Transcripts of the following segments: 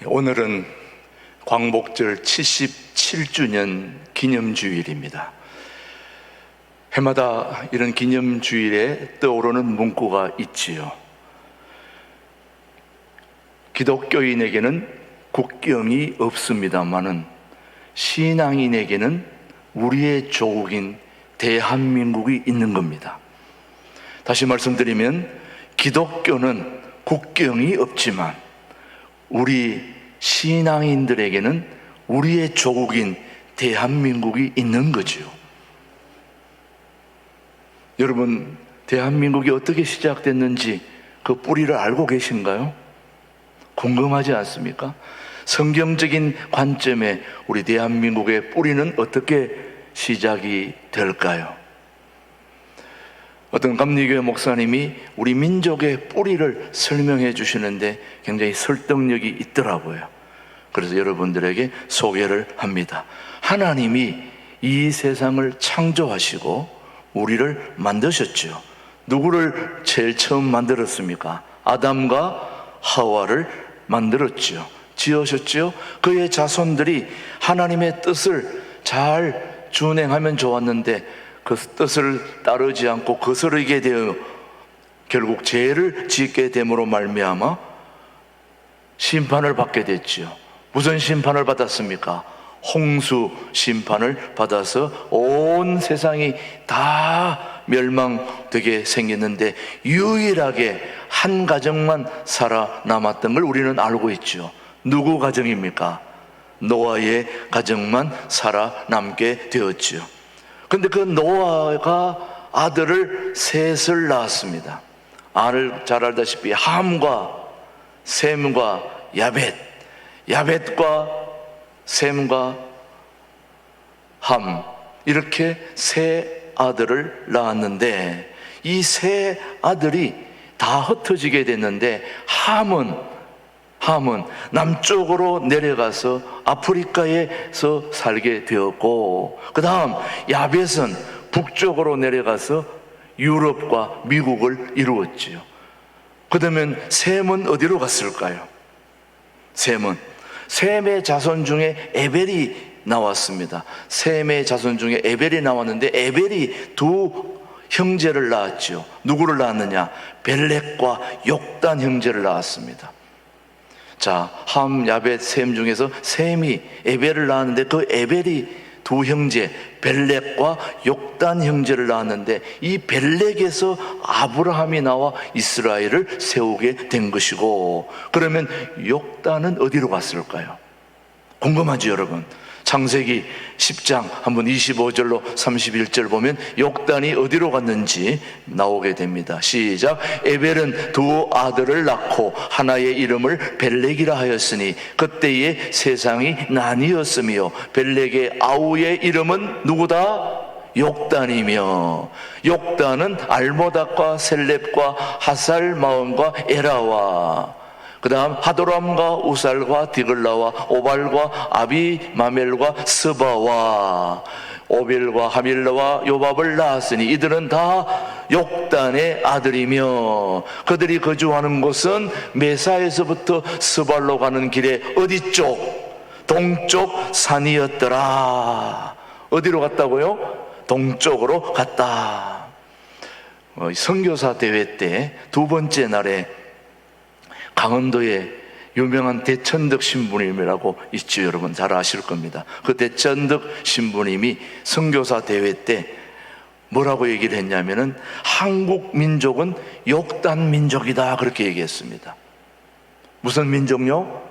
오늘은 광복절 77주년 기념주일입니다. 해마다 이런 기념주일에 떠오르는 문구가 있지요. 기독교인에게는 국경이 없습니다마는 신앙인에게는 우리의 조국인 대한민국이 있는 겁니다. 다시 말씀드리면 기독교는 국경이 없지만 우리 신앙인들에게는 우리의 조국인 대한민국이 있는 거죠. 여러분, 대한민국이 어떻게 시작됐는지 그 뿌리를 알고 계신가요? 궁금하지 않습니까? 성경적인 관점에 우리 대한민국의 뿌리는 어떻게 시작이 될까요? 어떤 감리교회 목사님이 우리 민족의 뿌리를 설명해 주시는데 굉장히 설득력이 있더라고요. 그래서 여러분들에게 소개를 합니다. 하나님이 이 세상을 창조하시고 우리를 만드셨죠. 누구를 제일 처음 만들었습니까? 아담과 하와를 만들었죠. 지으셨죠. 그의 자손들이 하나님의 뜻을 잘 준행하면 좋았는데 그 뜻을 따르지 않고 거스르게 되어 결국 죄를 짓게 됨으로 말미암아 심판을 받게 됐죠. 무슨 심판을 받았습니까? 홍수 심판을 받아서 온 세상이 다 멸망되게 생겼는데 유일하게 한 가정만 살아남았던 걸 우리는 알고 있죠. 누구 가정입니까? 노아의 가정만 살아남게 되었죠. 근데 그 노아가 아들을 셋을 낳았습니다. 잘 알다시피 함과 셈과 야벳, 야벳과 셈과 함, 이렇게 세 아들을 낳았는데 이 세 아들이 다 흩어지게 됐는데 함은 남쪽으로 내려가서 아프리카에서 살게 되었고, 그 다음 야벳은 북쪽으로 내려가서 유럽과 미국을 이루었지요. 그러면 셈은 어디로 갔을까요? 셈의 자손 중에 에벨이 나왔습니다. 셈의 자손 중에 에벨이 나왔는데 에벨이 두 형제를 낳았죠. 누구를 낳았느냐? 벨렉과 욕단 형제를 낳았습니다. 자, 함, 야벳, 셈 중에서 셈이 에벨을 낳았는데 그 에벨이 두 형제 벨렉과 욕단 형제를 낳았는데 이 벨렉에서 아브라함이 나와 이스라엘을 세우게 된 것이고, 그러면 욕단은 어디로 갔을까요? 궁금하죠, 여러분? 창세기 10장 한번 25절로 31절 보면 욕단이 어디로 갔는지 나오게 됩니다. 시작. 에벨은 두 아들을 낳고 하나의 이름을 벨렉이라 하였으니 그때의 세상이 나뉘었으며 벨렉의 아우의 이름은 누구다? 욕단이며, 욕단은 알모닥과 셀렙과 하살마온과 에라와 그 다음 하도람과 우살과 디글라와 오발과 아비마멜과 스바와 오벨과 하밀라와 요밥을 낳았으니 이들은 다 욕단의 아들이며 그들이 거주하는 곳은 메사에서부터 스발로 가는 길에 어디 쪽? 동쪽 산이었더라. 어디로 갔다고요? 동쪽으로 갔다. 선교사 대회 때 두 번째 날에 강원도에 유명한 대천덕 신부님이라고 있죠. 여러분 잘 아실 겁니다. 그 대천덕 신부님이 선교사 대회 때 뭐라고 얘기를 했냐면은 한국 민족은 욕단 민족이다 그렇게 얘기했습니다. 무슨 민족요?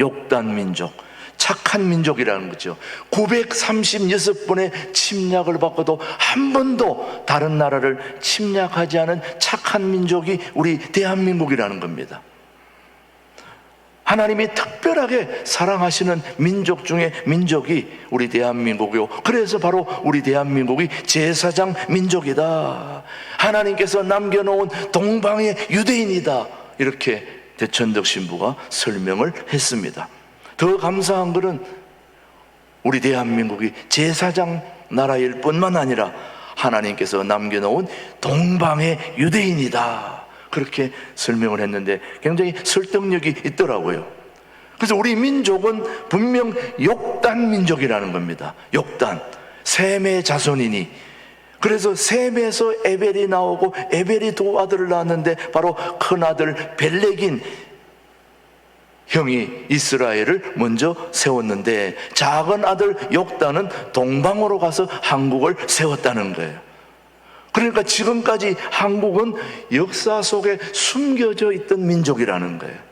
욕단 민족. 착한 민족이라는 거죠. 936번의 침략을 받고도 한 번도 다른 나라를 침략하지 않은 착한 민족이 우리 대한민국이라는 겁니다. 하나님이 특별하게 사랑하시는 민족 중에 민족이 우리 대한민국이요. 그래서 바로 우리 대한민국이 제사장 민족이다. 하나님께서 남겨놓은 동방의 유대인이다. 이렇게 대천덕 신부가 설명을 했습니다. 더 감사한 것은 우리 대한민국이 제사장 나라일 뿐만 아니라 하나님께서 남겨놓은 동방의 유대인이다. 그렇게 설명을 했는데 굉장히 설득력이 있더라고요. 그래서 우리 민족은 분명 욕단 민족이라는 겁니다. 욕단, 셈의 자손이니. 그래서 셈에서 에벨이 나오고 에벨이 두 아들을 낳았는데 바로 큰아들 벨렉인 형이 이스라엘을 먼저 세웠는데, 작은 아들 욕단은 동방으로 가서 한국을 세웠다는 거예요. 그러니까 지금까지 한국은 역사 속에 숨겨져 있던 민족이라는 거예요.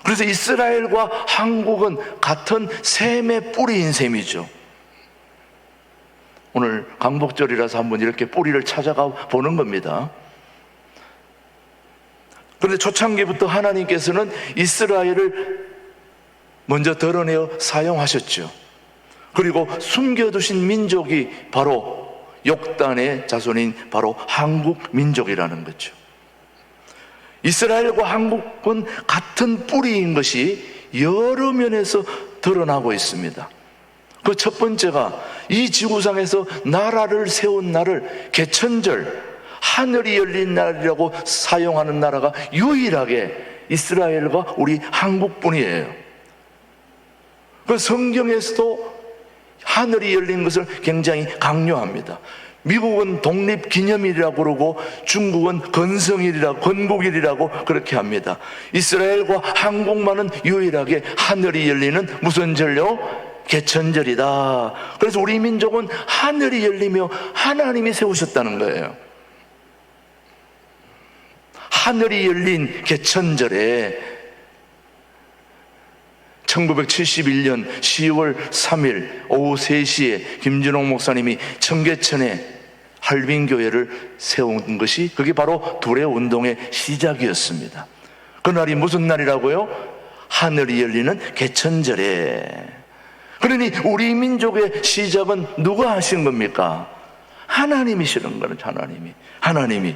그래서 이스라엘과 한국은 같은 셈의 뿌리인 셈이죠. 오늘 강복절이라서 한번 이렇게 뿌리를 찾아가 보는 겁니다. 그런데 초창기부터 하나님께서는 이스라엘을 먼저 드러내어 사용하셨죠. 그리고 숨겨두신 민족이 바로 욕단의 자손인 바로 한국 민족이라는 거죠. 이스라엘과 한국은 같은 뿌리인 것이 여러 면에서 드러나고 있습니다. 그 첫 번째가 이 지구상에서 나라를 세운 날을 개천절, 하늘이 열린 날이라고 사용하는 나라가 유일하게 이스라엘과 우리 한국뿐이에요. 그 성경에서도 하늘이 열린 것을 굉장히 강조합니다. 미국은 독립기념일이라고 그러고 중국은 건국일이라고 그렇게 합니다. 이스라엘과 한국만은 유일하게 하늘이 열리는 무슨 절요? 개천절이다. 그래서 우리 민족은 하늘이 열리며 하나님이 세우셨다는 거예요. 하늘이 열린 개천절에 1971년 10월 3일 오후 3시에 김준홍 목사님이 청계천에 할빈교회를 세운 것이, 그게 바로 둘의 운동의 시작이었습니다. 그날이 무슨 날이라고요? 하늘이 열리는 개천절에. 그러니 우리 민족의 시작은 누가 하신 겁니까? 하나님이시는 거는 하나님이.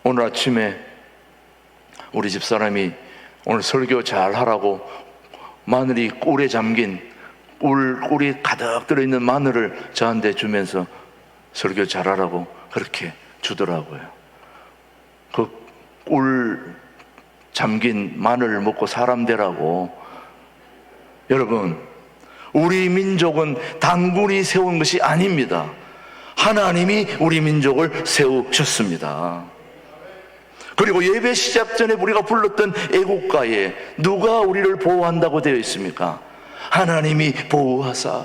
오늘 아침에 우리 집사람이 오늘 설교 잘 하라고 마늘이 꿀에 잠긴 꿀이 가득 들어있는 마늘을 저한테 주면서 설교 잘 하라고 그렇게 주더라고요. 그 꿀 잠긴 마늘을 먹고 사람 되라고. 여러분, 우리 민족은 단군이 세운 것이 아닙니다. 하나님이 우리 민족을 세우셨습니다. 그리고 예배 시작 전에 우리가 불렀던 애국가에 누가 우리를 보호한다고 되어 있습니까? 하나님이 보호하사.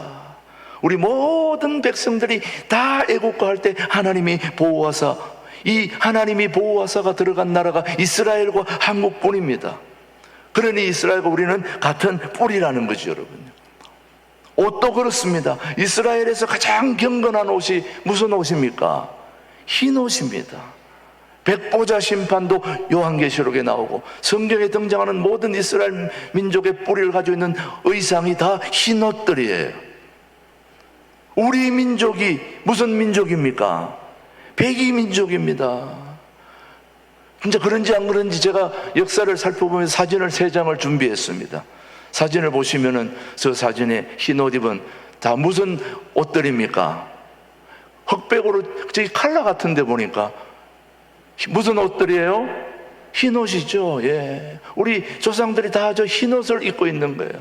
우리 모든 백성들이 다 애국가할 때 하나님이 보호하사, 이 하나님이 보호하사가 들어간 나라가 이스라엘과 한국뿐입니다. 그러니 이스라엘과 우리는 같은 뿌리라는 거죠, 여러분. 옷도 그렇습니다. 이스라엘에서 가장 경건한 옷이 무슨 옷입니까? 흰 옷입니다. 백보자 심판도 요한계시록에 나오고 성경에 등장하는 모든 이스라엘 민족의 뿌리를 가지고 있는 의상이 다 흰 옷들이에요. 우리 민족이 무슨 민족입니까? 백이 민족입니다. 진짜 그런지 안 그런지 제가 역사를 살펴보면서 사진을 3장을 준비했습니다. 사진을 보시면은 저 사진에 흰 옷 입은 다 무슨 옷들입니까? 흑백으로 저기 칼라 같은 데 보니까 무슨 옷들이에요? 흰 옷이죠. 예. 우리 조상들이 다 저 흰 옷을 입고 있는 거예요.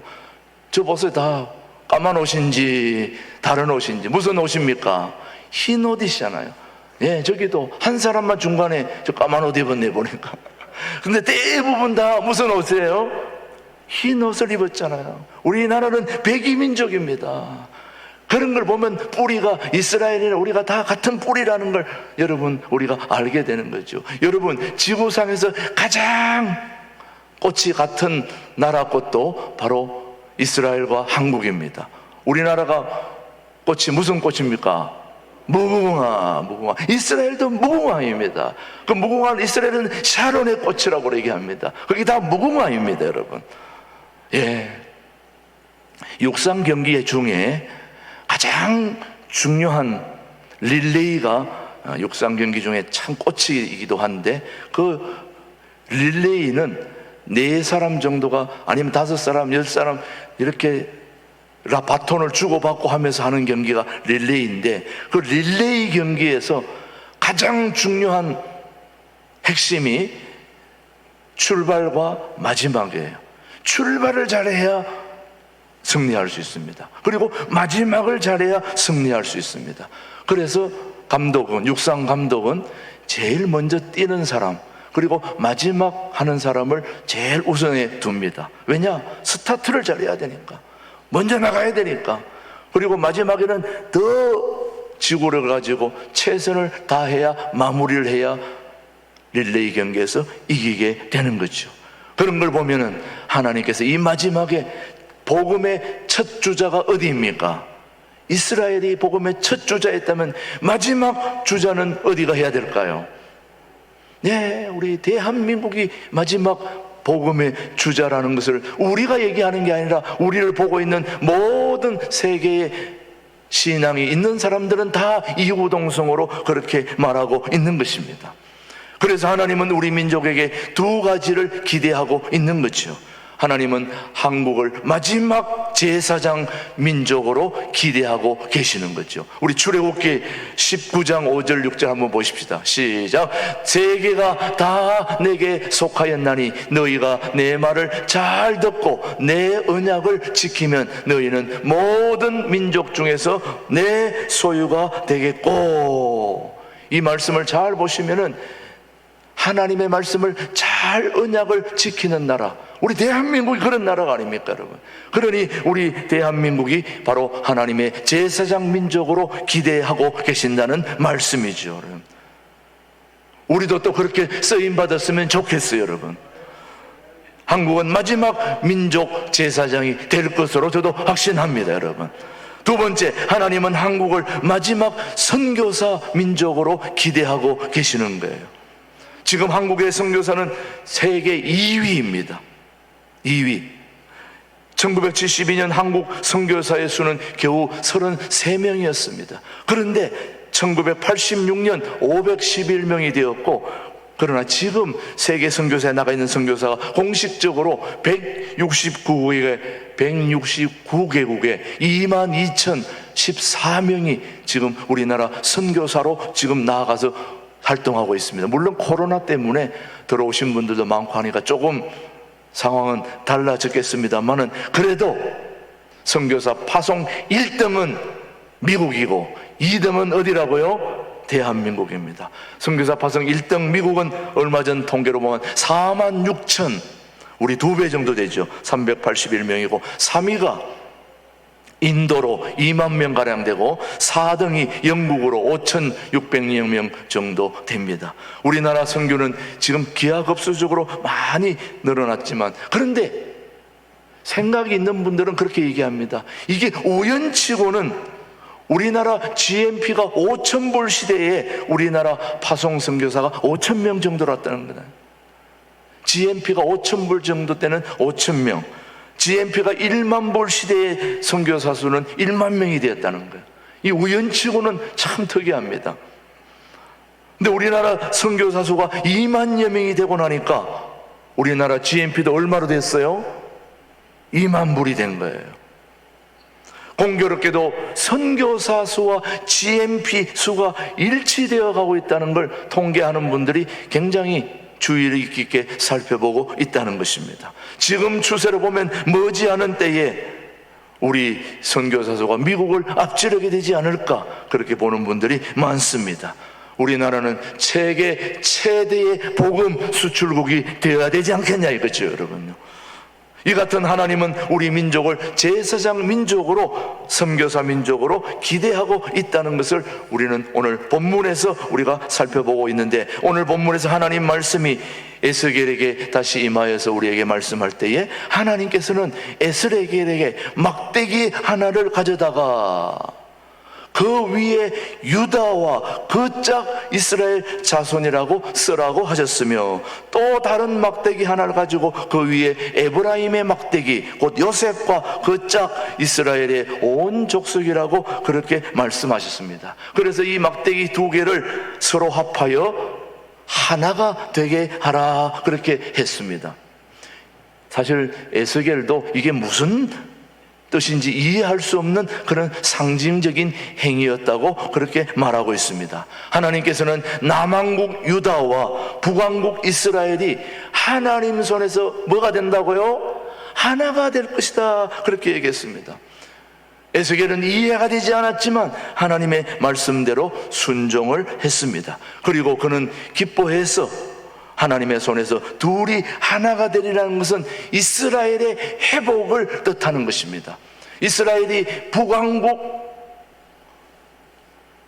저 보세요. 다 까만 옷인지 다른 옷인지 무슨 옷입니까? 흰 옷이잖아요. 예, 저기도 한 사람만 중간에 저 까만 옷 입었네 보니까. 근데 대부분 다 무슨 옷이에요? 흰 옷을 입었잖아요. 우리나라는 백이민족입니다. 그런 걸 보면 뿌리가 이스라엘이나 우리가 다 같은 뿌리라는 걸 여러분 우리가 알게 되는 거죠. 여러분, 지구상에서 가장 꽃이 같은 나라 꽃도 바로 이스라엘과 한국입니다. 우리나라가 꽃이 무슨 꽃입니까? 무궁화. 이스라엘도 무궁화입니다. 그 무궁화, 이스라엘은 샤론의 꽃이라고 얘기합니다. 그게 다 무궁화입니다, 여러분. 예. 육상 경기 중에 가장 중요한 릴레이가 육상 경기 중에 참 꽃이기도 한데, 그 릴레이는 4사람 정도가 아니면 5사람, 10사람 이렇게 바톤을 주고받고 하면서 하는 경기가 릴레이인데, 그 릴레이 경기에서 가장 중요한 핵심이 출발과 마지막이에요. 출발을 잘해야 승리할 수 있습니다. 그리고 마지막을 잘해야 승리할 수 있습니다. 그래서 감독은, 육상 감독은 제일 먼저 뛰는 사람, 그리고 마지막 하는 사람을 제일 우선에 둡니다. 왜냐? 스타트를 잘해야 되니까, 먼저 나가야 되니까. 그리고 마지막에는 더 지구를 가지고 최선을 다해야, 마무리를 해야 릴레이 경기에서 이기게 되는 거죠. 그런 걸 보면은 하나님께서 이 마지막에 복음의 첫 주자가 어디입니까? 이스라엘이 복음의 첫 주자였다면 마지막 주자는 어디가 해야 될까요? 네, 우리 대한민국이 마지막 복음의 주자라는 것을 우리가 얘기하는 게 아니라 우리를 보고 있는 모든 세계의 신앙이 있는 사람들은 다 이구동성으로 그렇게 말하고 있는 것입니다. 그래서 하나님은 우리 민족에게 두 가지를 기대하고 있는 거죠. 하나님은 한국을 마지막 제사장 민족으로 기대하고 계시는 거죠. 우리 출애굽기 19장 5절 6절 한번 보십시다. 시작. 세계가 다 내게 속하였나니 너희가 내 말을 잘 듣고 내 언약을 지키면 너희는 모든 민족 중에서 내 소유가 되겠고. 이 말씀을 잘 보시면은 하나님의 말씀을 잘 언약을 지키는 나라, 우리 대한민국이 그런 나라가 아닙니까, 여러분? 그러니 우리 대한민국이 바로 하나님의 제사장 민족으로 기대하고 계신다는 말씀이죠, 여러분. 우리도 또 그렇게 쓰임 받았으면 좋겠어요, 여러분. 한국은 마지막 민족 제사장이 될 것으로 저도 확신합니다, 여러분. 두 번째, 하나님은 한국을 마지막 선교사 민족으로 기대하고 계시는 거예요. 지금 한국의 선교사는 세계 2위입니다. 2위. 1972년 한국 선교사의 수는 겨우 33명이었습니다. 그런데 1986년 511명이 되었고, 그러나 지금 세계 선교사에 나가 있는 선교사가 공식적으로 169개국에 22,014명이 지금 우리나라 선교사로 지금 나아가서 활동하고 있습니다. 물론 코로나 때문에 들어오신 분들도 많고 하니까 조금 상황은 달라졌겠습니다만은, 그래도 선교사 파송 1등은 미국이고 2등은 어디라고요? 대한민국입니다. 선교사 파송 1등 미국은 얼마 전 통계로 보면 46,000, 우리 2배 정도 되죠. 381명이고 3위가 인도로 2만 명가량 되고 4등이 영국으로 5,600명 정도 됩니다. 우리나라 선교는 지금 기하급수적으로 많이 늘어났지만, 그런데 생각이 있는 분들은 그렇게 얘기합니다. 이게 우연치고는 우리나라 GNP가 5,000불 시대에 우리나라 파송 선교사가 5,000명 정도 왔다는 거다. GNP가 5,000불 정도 때는 5,000명, GNP가 1만 불 시대의 선교사 수는 1만 명이 되었다는 거예요. 이 우연치고는 참 특이합니다. 근데 우리나라 선교사 수가 2만여 명이 되고 나니까 우리나라 GNP도 얼마로 됐어요? 2만 불이 된 거예요. 공교롭게도 선교사 수와 GNP 수가 일치되어 가고 있다는 걸 통계하는 분들이 굉장히 주의를 깊게 살펴보고 있다는 것입니다. 지금 추세를 보면 머지않은 때에 우리 선교사 수가 미국을 앞지르게 되지 않을까, 그렇게 보는 분들이 많습니다. 우리나라는 세계 최대의 복음 수출국이 되어야 되지 않겠냐 이거죠, 여러분요. 이 같은 하나님은 우리 민족을 제사장 민족으로, 선교사 민족으로 기대하고 있다는 것을 우리는 오늘 본문에서 우리가 살펴보고 있는데, 오늘 본문에서 하나님 말씀이 에스겔에게 다시 임하여서 우리에게 말씀할 때에 하나님께서는 에스겔에게 막대기 하나를 가져다가 그 위에 유다와 그 짝 이스라엘 자손이라고 쓰라고 하셨으며, 또 다른 막대기 하나를 가지고 그 위에 에브라임의 막대기, 곧 요셉과 그 짝 이스라엘의 온 족속이라고 그렇게 말씀하셨습니다. 그래서 이 막대기 두 개를 서로 합하여 하나가 되게 하라 그렇게 했습니다. 사실 에스겔도 이게 무슨 뜻인지 이해할 수 없는 그런 상징적인 행위였다고 그렇게 말하고 있습니다. 하나님께서는 남왕국 유다와 북왕국 이스라엘이 하나님 손에서 뭐가 된다고요? 하나가 될 것이다, 그렇게 얘기했습니다. 에스겔은 이해가 되지 않았지만 하나님의 말씀대로 순종을 했습니다. 그리고 그는 기뻐해서 하나님의 손에서 둘이 하나가 되리라는 것은 이스라엘의 회복을 뜻하는 것입니다. 이스라엘이 북왕국,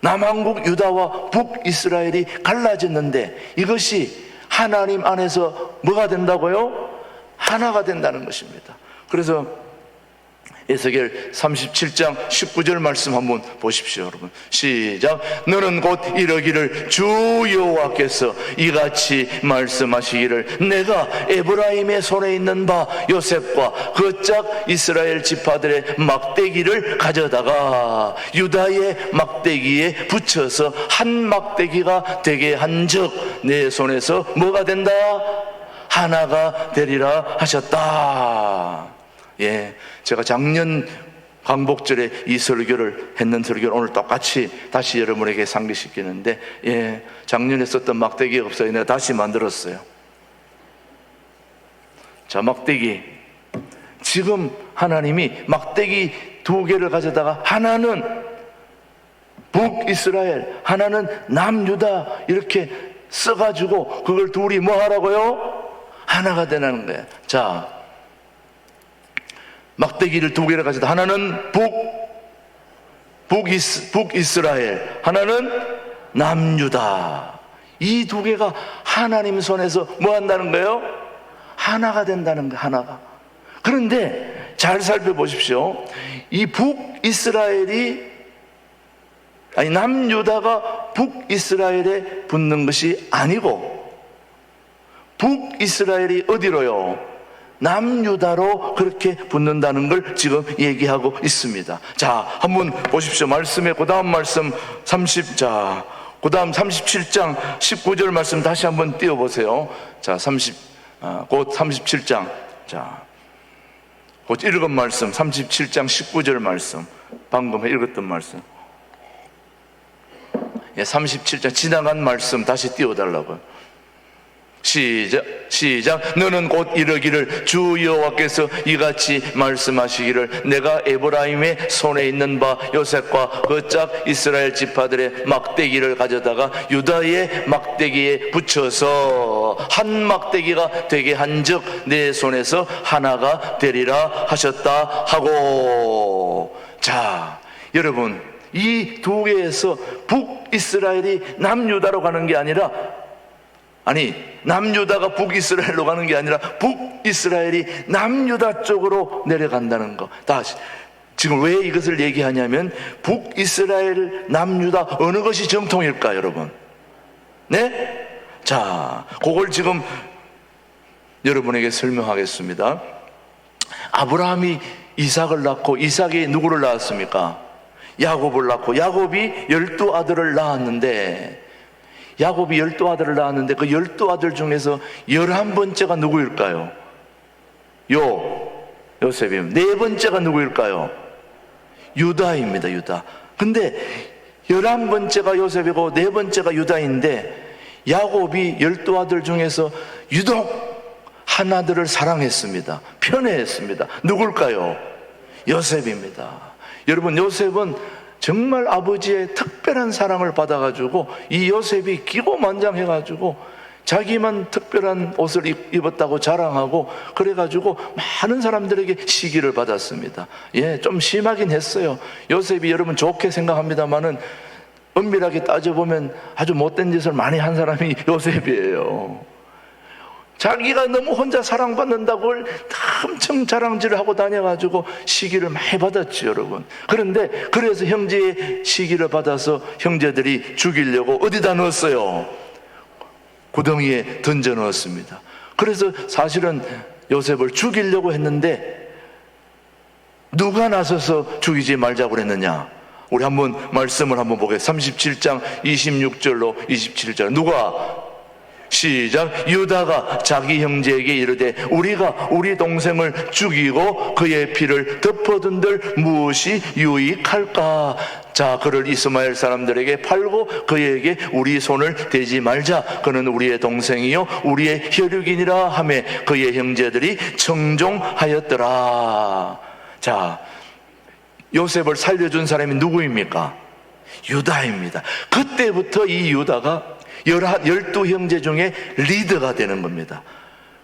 남왕국 유다와 북이스라엘이 갈라졌는데 이것이 하나님 안에서 뭐가 된다고요? 하나가 된다는 것입니다. 그래서 에스겔 37장 19절 말씀 한번 보십시오, 여러분. 시작. 너는 곧 이러기를 주 여호와께서 이같이 말씀하시기를 내가 에브라임의 손에 있는 바 요셉과 그 짝 이스라엘 지파들의 막대기를 가져다가 유다의 막대기에 붙여서 한 막대기가 되게 한즉 내 손에서 뭐가 된다? 하나가 되리라 하셨다. 예, 제가 작년 광복절에 이 설교를 했는 설교를 오늘 똑같이 다시 여러분에게 상기시키는데, 예, 작년에 썼던 막대기가 없어요. 내가 다시 만들었어요. 자, 막대기. 지금 하나님이 막대기 2개를 가져다가 하나는 북이스라엘, 하나는 남유다 이렇게 써가지고 그걸 둘이 뭐 하라고요? 하나가 되는 거예요. 자, 막대기를 2개를 가져다 하나는 북이스라엘, 하나는 남유다. 이 2개가 하나님 손에서 뭐 한다는 거예요? 하나가 된다는 거예요. 하나가. 그런데 잘 살펴보십시오. 이 남유다가 북이스라엘에 붙는 것이 아니고 북이스라엘이 어디로요? 남유다로 그렇게 붙는다는 걸 지금 얘기하고 있습니다. 자, 한번 보십시오. 말씀에 그 다음 말씀 그 다음 37장 19절 말씀 다시 한번 띄워보세요. 자, 곧 37장. 자, 곧 읽은 말씀 37장 19절 말씀, 방금 읽었던 말씀. 예, 37장 지나간 말씀 다시 띄워달라고요. 시작. 너는 곧 이러기를 주 여호와께서 이같이 말씀하시기를 내가 에브라임의 손에 있는 바 요셉과 그 짝 이스라엘 지파들의 막대기를 가져다가 유다의 막대기에 붙여서 한 막대기가 되게 한즉 내 손에서 하나가 되리라 하셨다 하고. 자, 여러분, 이 2개에서 북이스라엘이 남유다로 가는 게 아니라, 남유다가 북이스라엘로 가는 게 아니라 북이스라엘이 남유다 쪽으로 내려간다는 거. 다시, 지금 왜 이것을 얘기하냐면 북이스라엘, 남유다 어느 것이 정통일까, 여러분? 네? 자, 그걸 지금 여러분에게 설명하겠습니다. 아브라함이 이삭을 낳고 이삭이 누구를 낳았습니까? 야곱을 낳고 야곱이 12아들을 낳았는데 야곱이 12아들을 낳았는데 그 12아들 중에서 11번째가 누구일까요? 요셉입니다. 4번째가 누구일까요? 유다입니다. 유다. 근데 11번째가 요셉이고 4번째가 유다인데 야곱이 12아들 중에서 유독 한 아들을 사랑했습니다. 편애했습니다. 누굴까요? 요셉입니다. 여러분, 요셉은 정말 아버지의 특별한 사랑을 받아가지고 이 요셉이 기고만장해가지고 자기만 특별한 옷을 입었다고 자랑하고 그래가지고 많은 사람들에게 시기를 받았습니다. 예, 좀 심하긴 했어요. 요셉이 여러분 좋게 생각합니다만은 엄밀하게 따져보면 아주 못된 짓을 많이 한 사람이 요셉이에요. 자기가 너무 혼자 사랑받는다고 엄청 자랑질을 하고 다녀가지고 시기를 많이 받았죠, 여러분. 그런데 그래서 형제의 시기를 받아서 형제들이 죽이려고 어디다 넣었어요? 구덩이에 던져 넣었습니다. 그래서 사실은 요셉을 죽이려고 했는데 누가 나서서 죽이지 말자고 그랬느냐? 우리 한번 말씀을 한번 보겠습니다. 37장 26절로 27절. 누가? 시작. 유다가 자기 형제에게 이르되 우리가 우리 동생을 죽이고 그의 피를 덮어둔들 무엇이 유익할까? 자, 그를 이스마엘 사람들에게 팔고 그에게 우리 손을 대지 말자. 그는 우리의 동생이요 우리의 혈육이니라 하매 그의 형제들이 청종하였더라. 자, 요셉을 살려준 사람이 누구입니까? 유다입니다. 그때부터 이 유다가 12형제 중에 리더가 되는 겁니다.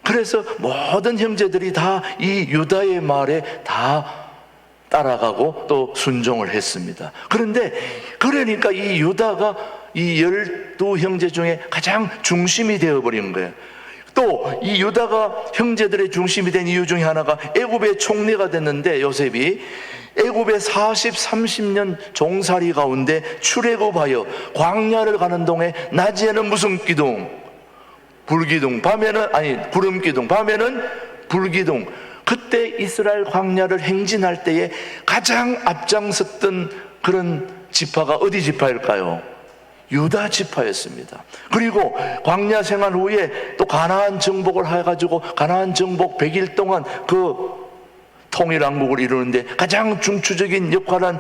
그래서 모든 형제들이 다 이 유다의 말에 다 따라가고 또 순종을 했습니다. 그러니까 이 유다가 이 12형제 중에 가장 중심이 되어버린 거예요. 또 이 유다가 형제들의 중심이 된 이유 중에 하나가 애굽의 총리가 됐는데, 요셉이 애굽의 30년 종살이 가운데 출애굽하여 광야를 가는 동에 낮에는 무슨 기둥? 불기둥. 밤에는 구름기둥. 밤에는 불기둥. 그때 이스라엘 광야를 행진할 때에 가장 앞장섰던 그런 지파가 어디 지파일까요? 유다 지파였습니다. 그리고 광야 생활 후에 또 가나안 정복을 해가지고 가나안 정복 100일 동안 그 통일왕국을 이루는데 가장 중추적인 역할을 한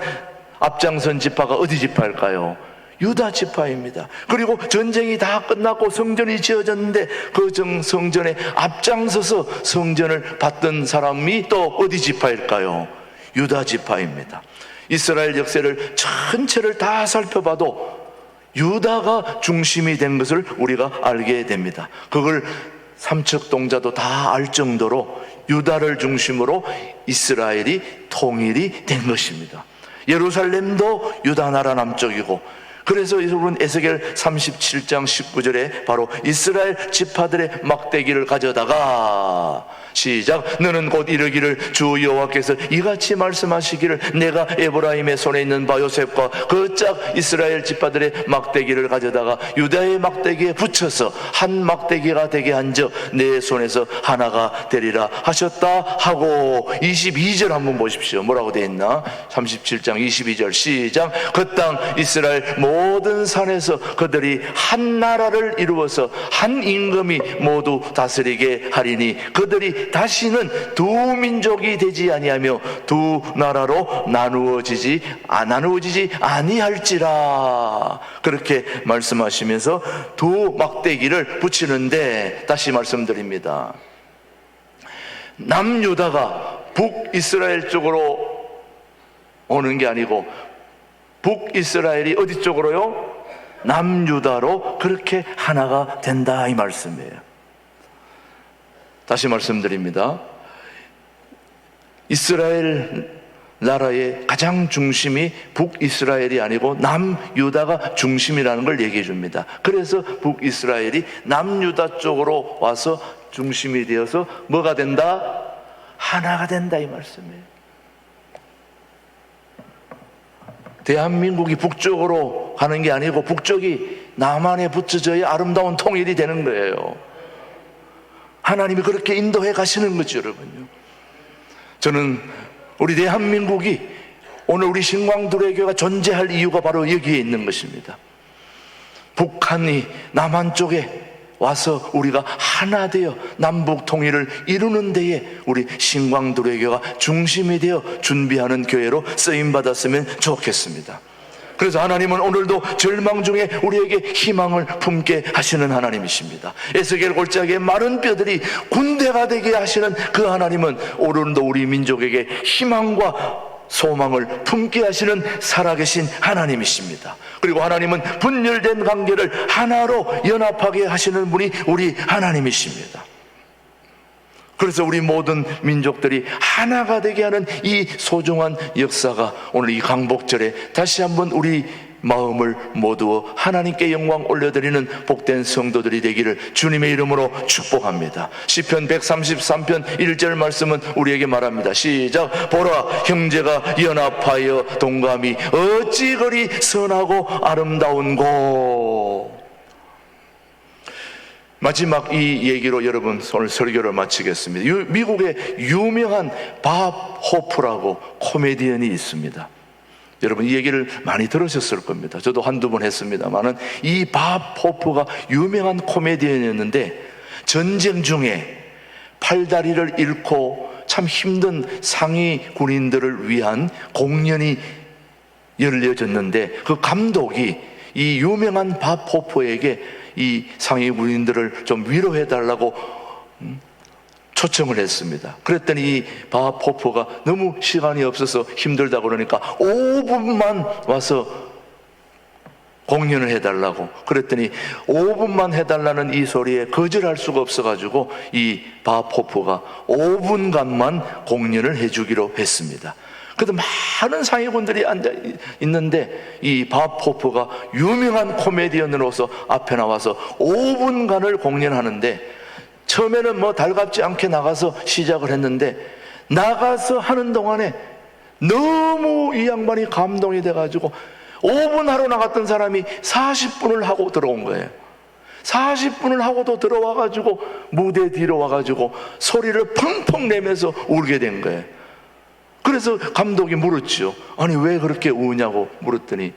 앞장선 지파가 어디 지파일까요? 유다 지파입니다. 그리고 전쟁이 다 끝났고 성전이 지어졌는데 그 성전에 앞장서서 성전을 받던 사람이 또 어디 지파일까요? 유다 지파입니다. 이스라엘 역사를 전체를 다 살펴봐도 유다가 중심이 된 것을 우리가 알게 됩니다. 그걸 삼척동자도 다 알 정도로 유다를 중심으로 이스라엘이 통일이 된 것입니다. 예루살렘도 유다 나라 남쪽이고, 그래서 여러분 에스겔 37장 19절에 바로 이스라엘 지파들의 막대기를 가져다가 시작. 너는 곧 이르기를 주 여호와께서 이같이 말씀하시기를 내가 에브라임의 손에 있는 바 요셉과 그 짝 이스라엘 지파들의 막대기를 가져다가 유다의 막대기에 붙여서 한 막대기가 되게 한즉 내 손에서 하나가 되리라 하셨다 하고, 22절 한번 보십시오. 뭐라고 되어 있나? 37장 22절 시작. 그 땅 이스라엘 모든 산에서 그들이 한 나라를 이루어서 한 임금이 모두 다스리게 하리니 그들이 다시는 두 민족이 되지 아니하며 두 나라로 나누어지지 아니할지라. 그렇게 말씀하시면서 두 막대기를 붙이는데, 다시 말씀드립니다. 남유다가 북이스라엘 쪽으로 오는 게 아니고 북이스라엘이 어디 쪽으로요? 남유다로 그렇게 하나가 된다, 이 말씀이에요. 다시 말씀드립니다. 이스라엘 나라의 가장 중심이 북이스라엘이 아니고 남유다가 중심이라는 걸 얘기해 줍니다. 그래서 북이스라엘이 남유다 쪽으로 와서 중심이 되어서 뭐가 된다? 하나가 된다, 이 말씀이에요. 대한민국이 북쪽으로 가는 게 아니고 북쪽이 남한에 붙여져야 아름다운 통일이 되는 거예요. 하나님이 그렇게 인도해 가시는 거죠, 여러분요. 저는 우리 대한민국이 오늘 우리 신광두레교가 존재할 이유가 바로 여기에 있는 것입니다. 북한이 남한 쪽에 와서 우리가 하나 되어 남북 통일을 이루는 데에 우리 신광두레교가 중심이 되어 준비하는 교회로 쓰임받았으면 좋겠습니다. 그래서 하나님은 오늘도 절망 중에 우리에게 희망을 품게 하시는 하나님이십니다. 에스겔 골짜기의 마른 뼈들이 군대가 되게 하시는 그 하나님은 오늘도 우리 민족에게 희망과 소망을 품게 하시는 살아계신 하나님이십니다. 그리고 하나님은 분열된 관계를 하나로 연합하게 하시는 분이 우리 하나님이십니다. 그래서 우리 모든 민족들이 하나가 되게 하는 이 소중한 역사가 오늘 이 강복절에 다시 한번 우리 마음을 모두 하나님께 영광 올려드리는 복된 성도들이 되기를 주님의 이름으로 축복합니다. 시편 133편 1절 말씀은 우리에게 말합니다. 시작. 보라, 형제가 연합하여 동감이 어찌 그리 선하고 아름다운고. 마지막 이 얘기로 여러분 오늘 설교를 마치겠습니다. 미국의 유명한 밥 호프라고 코미디언이 있습니다. 여러분 이 얘기를 많이 들으셨을 겁니다. 저도 한두 번 했습니다만은 이 밥 포프가 유명한 코미디언이었는데 전쟁 중에 팔다리를 잃고 참 힘든 상위 군인들을 위한 공연이 열려졌는데 그 감독이 이 유명한 밥 포프에게 이 상위 군인들을 좀 위로해 달라고 초청을 했습니다. 그랬더니 이 밥 포프가 너무 시간이 없어서 힘들다 그러니까 5분만 와서 공연을 해달라고. 그랬더니 5분만 해달라는 이 소리에 거절할 수가 없어가지고 이 밥 포프가 5분간만 공연을 해주기로 했습니다. 그래도 많은 상위군들이 앉아 있는데 이 밥 포프가 유명한 코미디언으로서 앞에 나와서 5분간을 공연하는데 처음에는 뭐 달갑지 않게 나가서 시작을 했는데 나가서 하는 동안에 너무 이 양반이 감동이 돼가지고 5분 하러 나갔던 사람이 40분을 하고 들어온 거예요. 40분을 하고도 들어와가지고 무대 뒤로 와가지고 소리를 펑펑 내면서 울게 된 거예요. 그래서 감독이 물었죠. 아니 왜 그렇게 우냐고 물었더니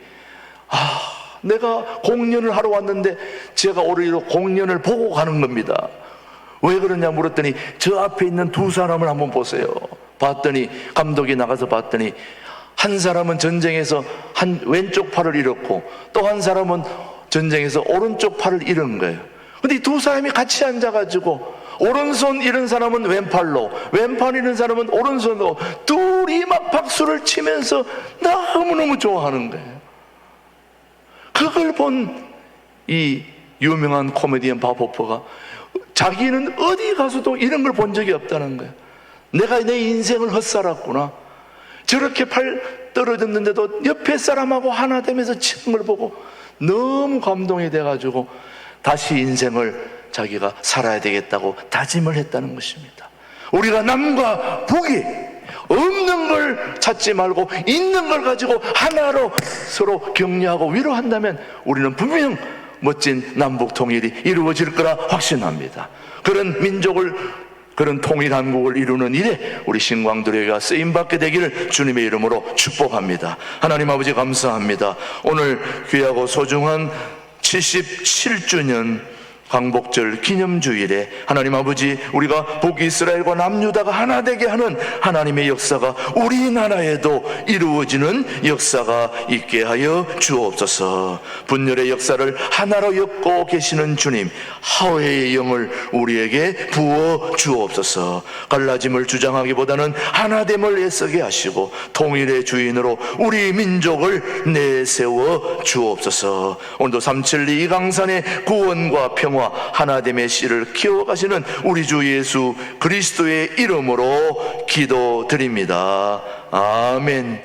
내가 공연을 하러 왔는데 제가 오히려 공연을 보고 가는 겁니다. 왜 그러냐 물었더니 저 앞에 있는 두 사람을 한번 보세요. 봤더니 감독이 나가서 봤더니 한 사람은 전쟁에서 한 왼쪽 팔을 잃었고 또 한 사람은 전쟁에서 오른쪽 팔을 잃은 거예요. 근데 이 두 사람이 같이 앉아가지고 오른손 잃은 사람은 왼팔로, 왼팔 잃은 사람은 오른손으로 둘이 막 박수를 치면서 너무너무 좋아하는 거예요. 그걸 본 이 유명한 코미디언 밥 포프가 자기는 어디 가서도 이런 걸 본 적이 없다는 거예요. 내가 내 인생을 헛살았구나. 저렇게 팔 떨어졌는데도 옆에 사람하고 하나 되면서 치는 걸 보고 너무 감동이 돼가지고 다시 인생을 자기가 살아야 되겠다고 다짐을 했다는 것입니다. 우리가 남과 북이 없는 걸 찾지 말고 있는 걸 가지고 하나로 서로 격려하고 위로한다면 우리는 분명 멋진 남북 통일이 이루어질 거라 확신합니다. 그런 민족을, 그런 통일한국을 이루는 일에 우리 신광두려가 쓰임받게 되기를 주님의 이름으로 축복합니다. 하나님 아버지 감사합니다. 오늘 귀하고 소중한 77주년 광복절 기념주일에 하나님 아버지 우리가 북이스라엘과 남유다가 하나 되게 하는 하나님의 역사가 우리나라에도 이루어지는 역사가 있게 하여 주옵소서. 분열의 역사를 하나로 엮고 계시는 주님, 화해의 영을 우리에게 부어 주옵소서. 갈라짐을 주장하기보다는 하나됨을 애쓰게 하시고 통일의 주인으로 우리 민족을 내세워 주옵소서. 오늘도 372 이강산의 구원과 평화 하나됨의 씨를 키워가시는 우리 주 예수 그리스도의 이름으로 기도드립니다. 아멘.